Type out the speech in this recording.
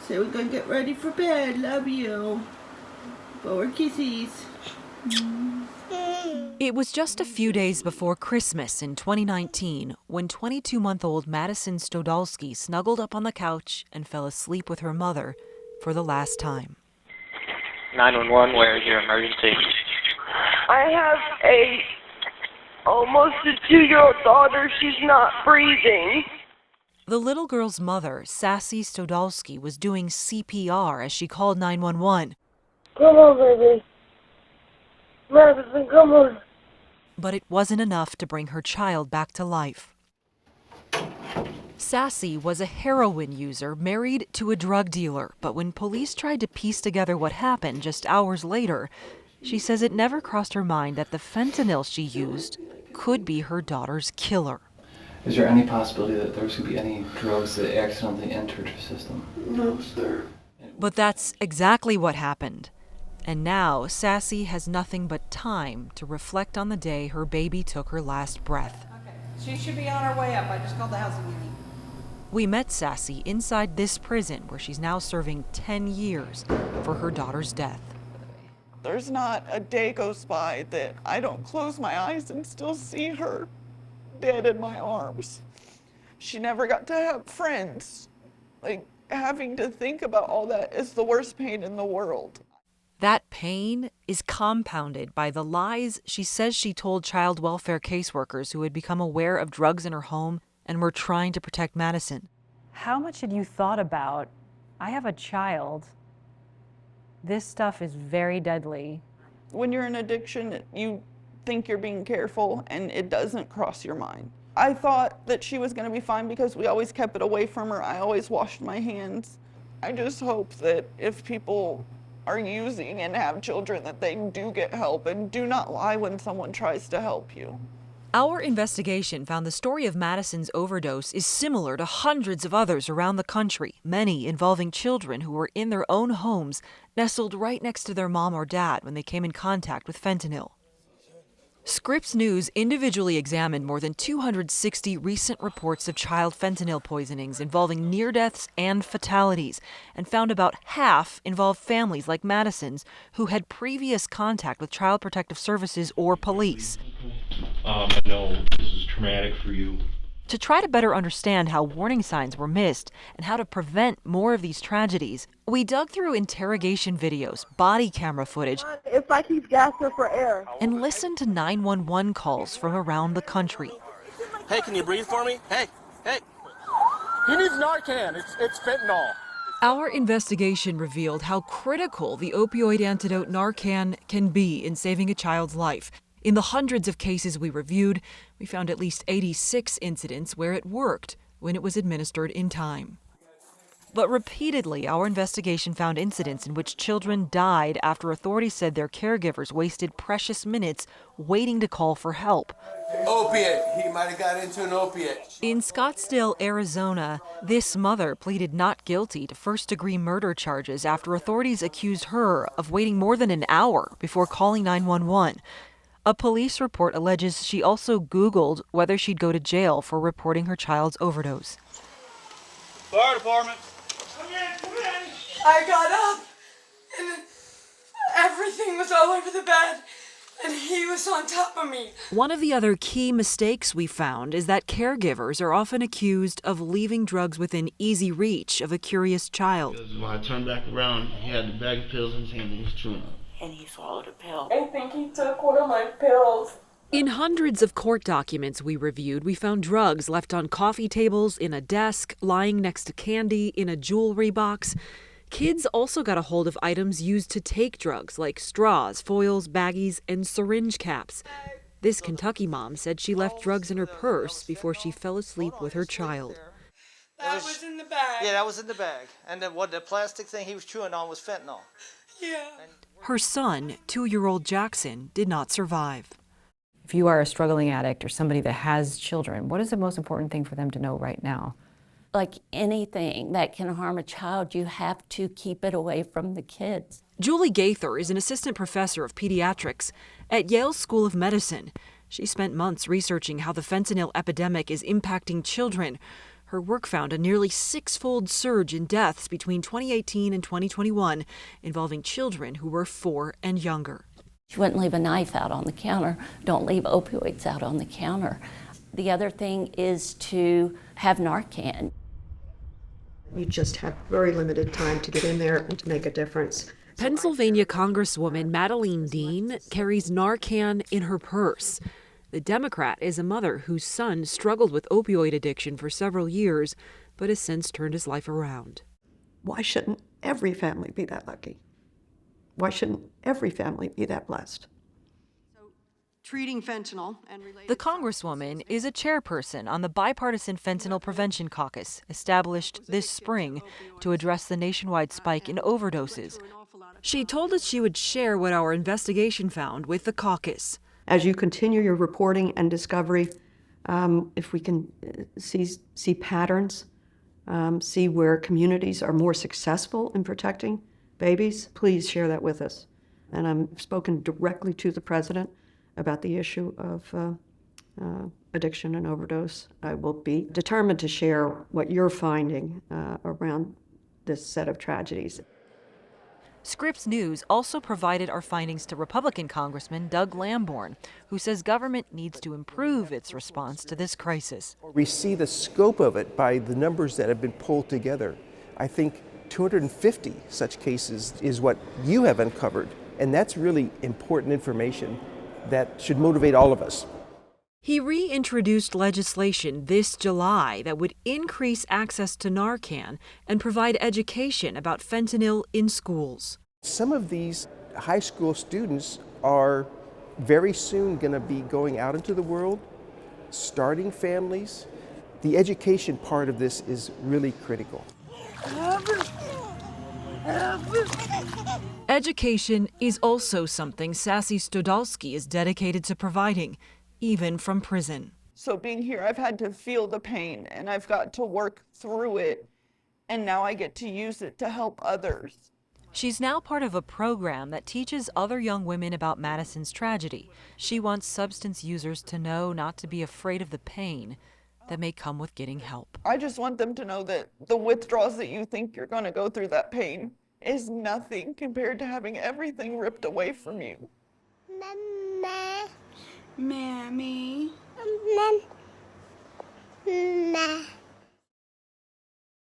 So we're gonna get ready for bed. Love you. Forward kisses. It was just a few days before Christmas in 2019 when 22-month-old Madison Stodolsky snuggled up on the couch and fell asleep with her mother for the last time. 911, where is your emergency? I have almost a 2-year-old daughter. She's not breathing. The little girl's mother, Sassy Stodolsky, was doing CPR as she called 911. Come on, baby. Madison, come on. But it wasn't enough to bring her child back to life. Sassy was a heroin user married to a drug dealer, but when police tried to piece together what happened just hours later, she says it never crossed her mind that the fentanyl she used could be her daughter's killer. Is there any possibility that there could be any drugs that accidentally entered her system? No, sir. But that's exactly what happened. And now, Sassy has nothing but time to reflect on the day her baby took her last breath. Okay, she should be on her way up. I just called the housing unit. We met Sassy inside this prison where she's now serving 10 years for her daughter's death. There's not a day goes by that I don't close my eyes and still see her dead in my arms. She never got to have friends. Like, having to think about all that is the worst pain in the world. That pain is compounded by the lies she says she told child welfare caseworkers who had become aware of drugs in her home and were trying to protect Madison. How much had you thought about, I have a child, this stuff is very deadly? When you're in addiction, you think you're being careful and it doesn't cross your mind. I thought that she was going to be fine because we always kept it away from her. I always washed my hands. I just hope that if people are using and have children that they do get help and do not lie when someone tries to help you. Our investigation found the story of Madison's overdose is similar to hundreds of others around the country, many involving children who were in their own homes, nestled right next to their mom or dad when they came in contact with fentanyl. Scripps News individually examined more than 260 recent reports of child fentanyl poisonings involving near deaths and fatalities, and found about half involved families like Madison's who had previous contact with Child Protective Services or police. I know this is traumatic for you. To try to better understand how warning signs were missed and how to prevent more of these tragedies, we dug through interrogation videos, body camera footage, It's like he's gasping for air. and listened to 911 calls from around the country. Hey, can you breathe for me? Hey. He needs Narcan. It's fentanyl. Our investigation revealed how critical the opioid antidote Narcan can be in saving a child's life. In the hundreds of cases we reviewed, we found at least 86 incidents where it worked when it was administered in time. But repeatedly, our investigation found incidents in which children died after authorities said their caregivers wasted precious minutes waiting to call for help. Opiate. He might have got into an opiate. In Scottsdale, Arizona, this mother pleaded not guilty to first-degree murder charges after authorities accused her of waiting more than an hour before calling 911. A police report alleges she also Googled whether she'd go to jail for reporting her child's overdose. Fire department. Come in. I got up and everything was all over the bed and he was on top of me. One of the other key mistakes we found is that caregivers are often accused of leaving drugs within easy reach of a curious child. When I turned back around, he had the bag of pills in his hand and he was chewing them. And he swallowed a pill. I think he took one of my pills. In hundreds of court documents we reviewed, we found drugs left on coffee tables, in a desk, lying next to candy, in a jewelry box. Kids also got a hold of items used to take drugs, like straws, foils, baggies, and syringe caps. This Kentucky mom said she left drugs in her purse before she fell asleep with her child. That was in the bag. Yeah, that was in the bag. And the plastic thing he was chewing on was fentanyl. Yeah. Her son, 2-year-old Jackson, did not survive. If you are a struggling addict or somebody that has children, what is the most important thing for them to know right now? Like anything that can harm a child, you have to keep it away from the kids. Julie Gaither is an assistant professor of pediatrics at Yale School of Medicine. She spent months researching how the fentanyl epidemic is impacting children. Her work found a nearly six-fold surge in deaths between 2018 and 2021 involving children who were 4 and younger. She wouldn't leave a knife out on the counter. Don't leave opioids out on the counter. The other thing is to have Narcan. You just have very limited time to get in there and to make a difference. Pennsylvania Congresswoman Madeleine Dean carries Narcan in her purse. The Democrat is a mother whose son struggled with opioid addiction for several years, but has since turned his life around. Why shouldn't every family be that lucky? Why shouldn't every family be that blessed? Treating fentanyl and related... The Congresswoman is a chairperson on the Bipartisan Fentanyl Prevention Caucus, established this spring to address the nationwide spike in overdoses. She told us she would share what our investigation found with the caucus. As you continue your reporting and discovery, if we can see patterns, see where communities are more successful in protecting babies, please share that with us. And I've spoken directly to the president about the issue of addiction and overdose. I will be determined to share what you're finding around this set of tragedies. Scripps News also provided our findings to Republican Congressman Doug Lamborn, who says government needs to improve its response to this crisis. We see the scope of it by the numbers that have been pulled together. I think 250 such cases is what you have uncovered, and that's really important information that should motivate all of us. He reintroduced legislation this July that would increase access to Narcan and provide education about fentanyl in schools. Some of these high school students are very soon going to be going out into the world, starting families. The education part of this is really critical. Education is also something Sassy Stodalski is dedicated to providing, even from prison. So being here, I've had to feel the pain and I've got to work through it, and now I get to use it to help others. She's now part of a program that teaches other young women about Madison's tragedy. She wants substance users to know not to be afraid of the pain that may come with getting help. I just want them to know that the withdrawals that you think you're going to go through, that pain, is nothing compared to having everything ripped away from you. Mammy. Mama.